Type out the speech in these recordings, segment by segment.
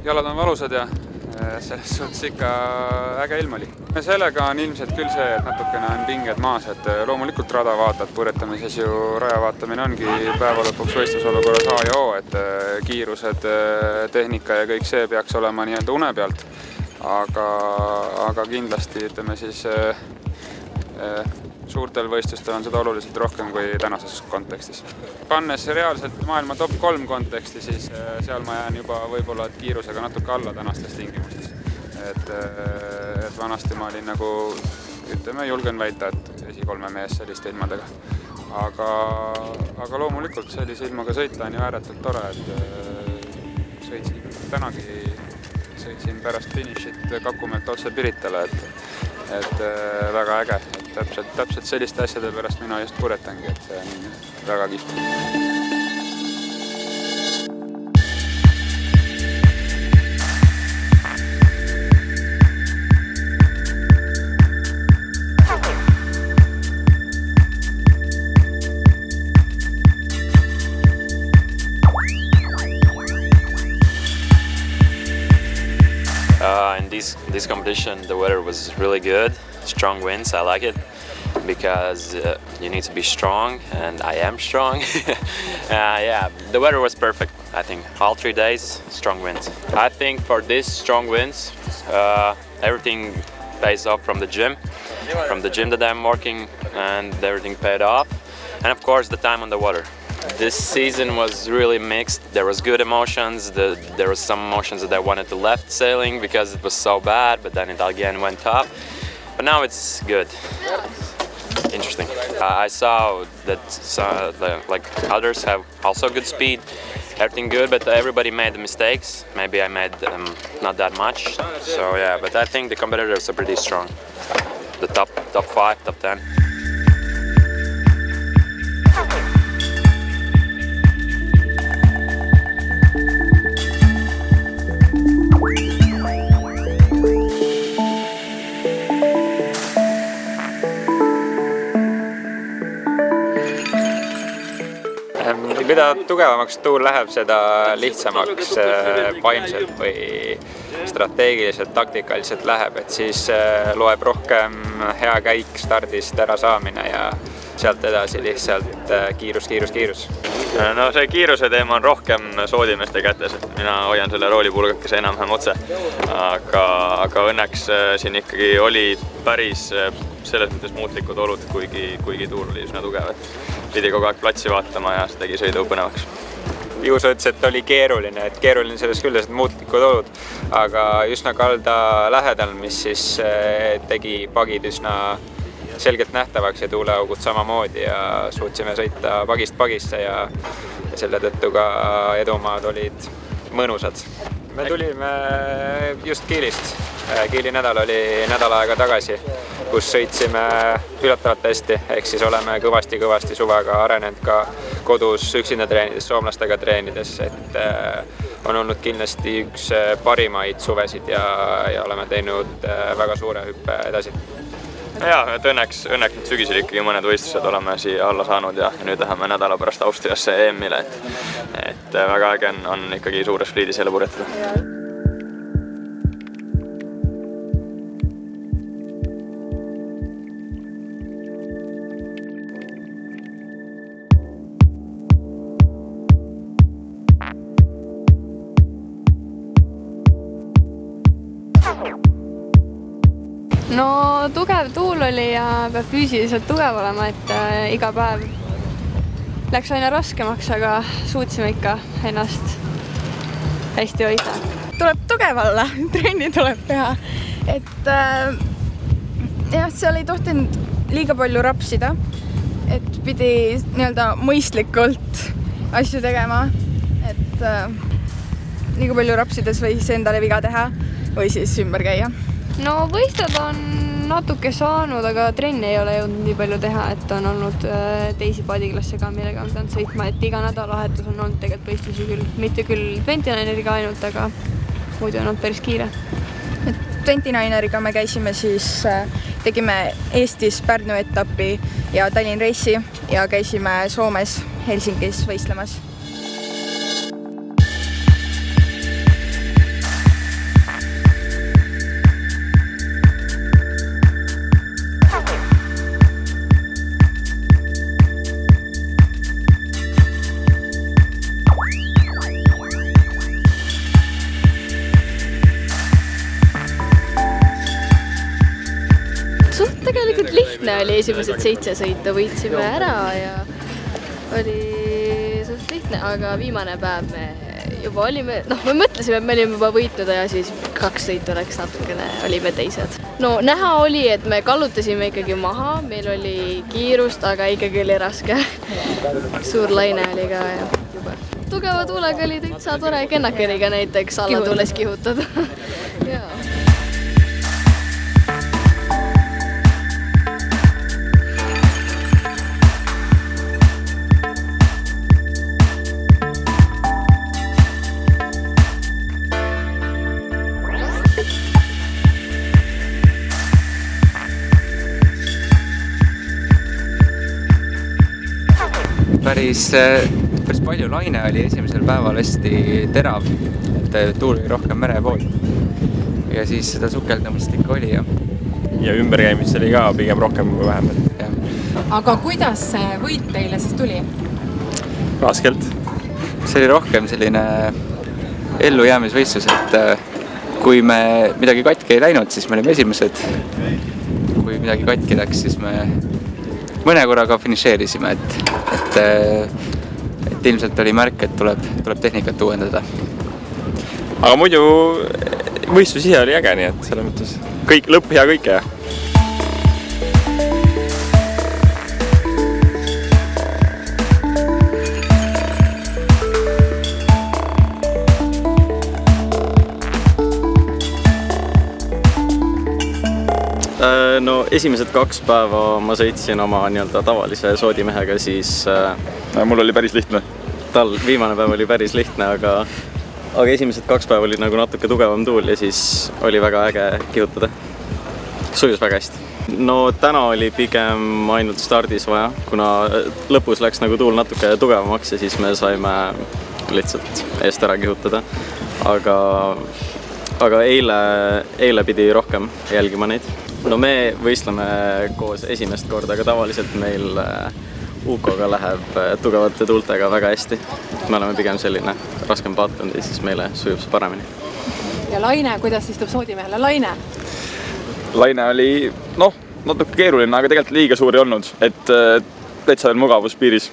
jalad on valusad ja selles suhtes ikka äge ilm oli. Sellega on ilmselt küll see, et natukene on pinged maas, et loomulikult rada vaatad, purjetamises ju raja vaatamine ongi päeva lõpuks võistlusolukorras A ja O, et kiirused, tehnika ja kõik see peaks olema nii-öelda une pealt, aga kindlasti ütleme siis suurtel võistlustel on seda oluliselt rohkem kui tänases kontekstis. Pannes reaalselt maailma top 3 konteksti, siis seal ma jään juba võib-olla kiirusega natuke alla tänastes tingimustes. Et vanasti ma olin nagu, ütleme, julgen väita, et esi-3 mees selliste ilmadega. Aga loomulikult sellise ilmaga sõita on ju ääretult tore, et sõitsin pärast finišit Kakumäelt otse Piritale, et väga äge, et täpselt selliste asjade pärast mina just purjetangi, et see on väga kihvt. In this competition, the weather was really good. Strong winds, I like it because you need to be strong, and I am strong. Yeah, the weather was perfect. I think all 3 days, strong winds. I think for this strong winds, everything pays off from the gym that I'm working, and everything paid off. And of course, the time on the water. This season was really mixed. There was good emotions. There was some emotions that I wanted to left sailing because it was so bad, but then it again went up. But now it's good. Interesting. I saw that like others have also good speed, everything good, but everybody made mistakes. Maybe I made not that much. So yeah, but I think the competitors are pretty strong. The top 5, top 10. Mida tugevamaks tuul läheb, seda lihtsamaks vaimselt või strateegiliselt, taktikaliselt läheb, et siis loeb rohkem hea käik stardist ära saamine ja sealt edasi lihtsalt kiirus. No see kiiruse teema on rohkem soodimeeste kätes, et mina hoian selle roolipulgakese enam-vähem otse, aga õnneks siin ikkagi oli päris selles mõttes muutlikud olud, kuigi tuul oli üsna tugev, et pidi kogu aeg platsi vaatama ja see tegi sõidu põnevaks. Juuso ütles, et oli keeruline selles küll, et muutlikud olud, aga üsna kalda lähedal, mis siis tegi pagid üsna selgelt nähtavaks ja tuuleaugud samamoodi ja suutsime sõita pagist pagisse ja selle tõttu ka edumaad olid mõnusad. Me tulime just Kiilist. Kiili nädal oli nädal aega tagasi, kus sõitsime üllatavalt hästi, ehk siis oleme kõvasti suvega arenenud ka kodus üksinda treenides, soomlastega treenides, et on olnud kindlasti üks parimaid suvesid ja oleme teinud väga suure hüppe edasi. Jaa, et õnneks nüüd sügisel ikkagi mõned võistlused oleme siia alla saanud ja nüüd läheme nädala pärast Austriasse EM-ile, et väga äge on ikkagi suures fliidis jälle purjetada. No tugev tuul oli ja peab füüsiliselt tugev olema, et iga päev läks aina raskemaks, aga suutsime ikka ennast hästi hoida. Tuleb tugev olla, trenni tuleb teha, et jah, seal ei tohtinud liiga palju rapsida, et pidi nii-öelda mõistlikult asju tegema, et liiga palju rapsides võis endale viga teha või siis ümber käia. No võistled on natuke saanud, aga trenni ei ole jõudnud nii palju teha, et on olnud teisi paadiklasse ka, millega on pidanud sõitma, et iga nädalavahetus on olnud tegelikult võistlusi küll, mitte küll 29-eriga ainult, aga muidu on olnud päris kiire. 29-eriga me käisime siis, tegime Eestis Pärnu etappi ja Tallinn reisi ja käisime Soomes Helsingis võistlemas. tegelikult lihtne oli, esimesed 7 sõitu võitsime ära ja oli suht lihtne, aga viimane päev me juba olime, me mõtlesime, et me olime juba võitnud ja siis 2 sõitu läks natukene, olime teised. No näha oli, et me kallutasime ikkagi maha, meil oli kiirust, aga ikkagi oli raske. Suur laine oli ka ja juba. Tugeva tuulega oli täitsa tore kennakeriga näiteks alla tuules kihutada. Jaa. Päris palju laine oli esimesel päeval hästi terav, et tuul oli rohkem mere poolt ja siis seda sukeldamist ikka oli ja ümberkäimist oli ka pigem rohkem kui vähemalt. Aga kuidas see võit teile siis tuli? Raskelt. See oli rohkem selline ellujäämisvõistlus, et kui me midagi katki ei läinud, siis me olime esimesed. Kui midagi katki läks, siis me mõne korraga finišeerisime, et ilmselt oli märk, et tuleb tehnikat uuendada. Aga muidu võistlus ise oli äge, nii et selles mõttes kõik lõpp hea kõike. No esimesed 2 päeva ma sõitsin oma nii-öelda tavalise soodimehega, siis mul oli päris lihtne. Tal viimane päev oli päris lihtne, aga esimesed 2 päeva oli nagu natuke tugevam tuul ja siis oli väga äge kihutada. Sujus väga hästi. No täna oli pigem ainult stardis vaja, kuna lõpus läks nagu tuul natuke tugevamaks ja siis me saime lihtsalt eest ära kihutada. Aga eile pidi rohkem jälgima neid. No me võistleme koos esimest korda, aga tavaliselt meil UK-ga läheb tugevate tuultega väga hästi. Me oleme pigem selline raskem paatkond ja siis meile sujub see paremini. Ja laine, kuidas istub soodimehele? Laine? Laine oli natuke keeruline, aga tegelikult liiga suur ei olnud, et täitsa veel mugavuspiiris.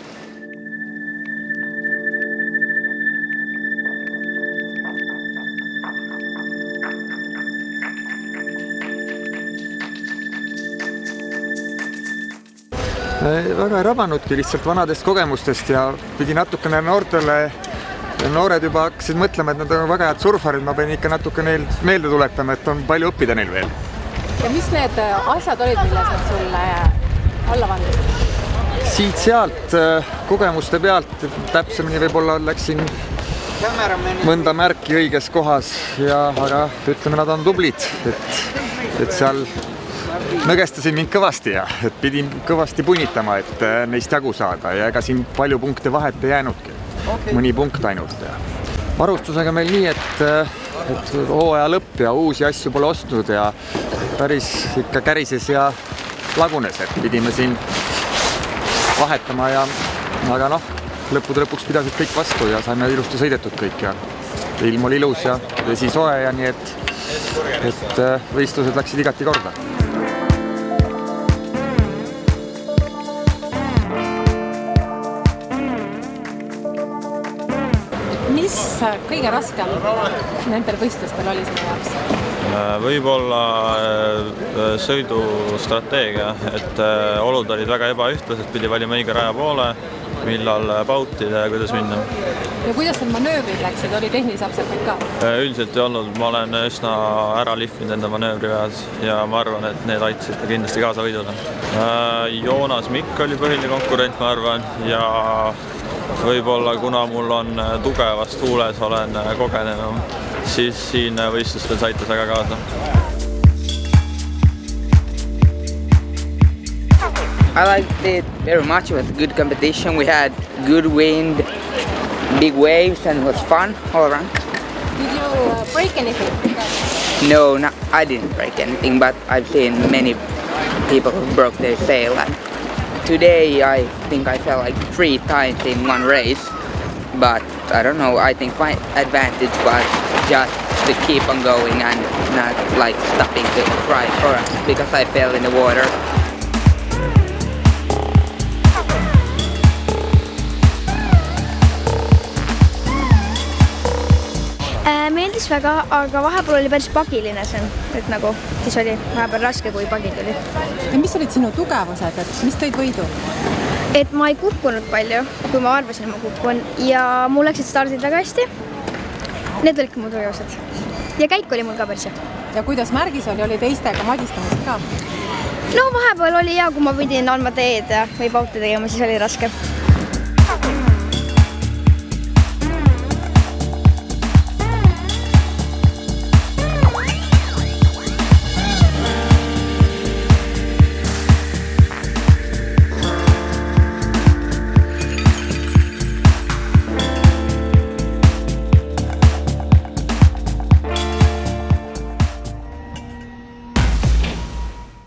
Väga ei rabanudki lihtsalt vanadest kogemustest ja pidi natukene noored juba hakkasid mõtlema, et nad on väga head surfarid, ma pean ikka natuke neil meelde tuletama, et on palju õppida neil veel. Ja mis need asjad olid, milles nad sulle alla vandisid? Siit-sealt kogemuste pealt täpsemini võib-olla läksin mõnda märki õiges kohas, aga ütleme, nad on tublid, et seal nõgestasin mind kõvasti ja pidin kõvasti punnitama, et neist jagu saada ja ega siin palju punkte vahet ei jäänudki. Mõni punkt ainult. Varustusega meil nii, et hooaja lõpp ja uusi asju pole ostnud ja päris ikka kärises ja lagunes, et pidime siin vahetama aga lõppude lõpuks pidasid kõik vastu ja saime ilusti sõidetud kõik ja ilm oli ilus ja vesi soe ja nii, et võistlused läksid igati korda. Mis kõige raskem nendel võistlustel oli sinu jaoks? Võib-olla sõidustrateegia, et olud olid väga ebaühtlased, pidi valima õige raja poole, millal pautida ja kuidas minna. Ja kuidas need manöövrid läksid? Oli tehnilisi apsakad ka? Üldiselt ei olnud, ma olen üsna ära lihvinud enda manöövriväes ja ma arvan, et need aitasid kindlasti kaasa võidule. Joonas Mikk oli põhiline konkurent, ma arvan, ja võib-olla kuna mul on tugevas tuules, olen kogenenum, siis siin võistlustel saitas väga kaasa. I liked it very much. It was a good competition. We had good wind, big waves, and it was fun all around. Did you break anything? No, I didn't break anything, but I've seen many people who broke their sail. And today, I think I fell like 3 times in one race, but I don't know. I think my advantage was just to keep on going and not like stopping to cry for us because I fell in the water. meeldis väga, aga vahepeal oli päris pagiline see, et nagu siis oli vahepeal raske, kui pagi tuli. Ja mis olid sinu tugevused, et mis tõid võidu? Et ma ei kukkunud palju, kui ma arvasin, et ma kukkun ja mul läksid stardid väga hästi. Need olidki mu tugevused. Ja käik oli mul ka päris hea. Ja kuidas märgis oli teistega madistamist ka? No vahepeal oli hea, kui ma pidin andma teed või pauti tegema, siis oli raske.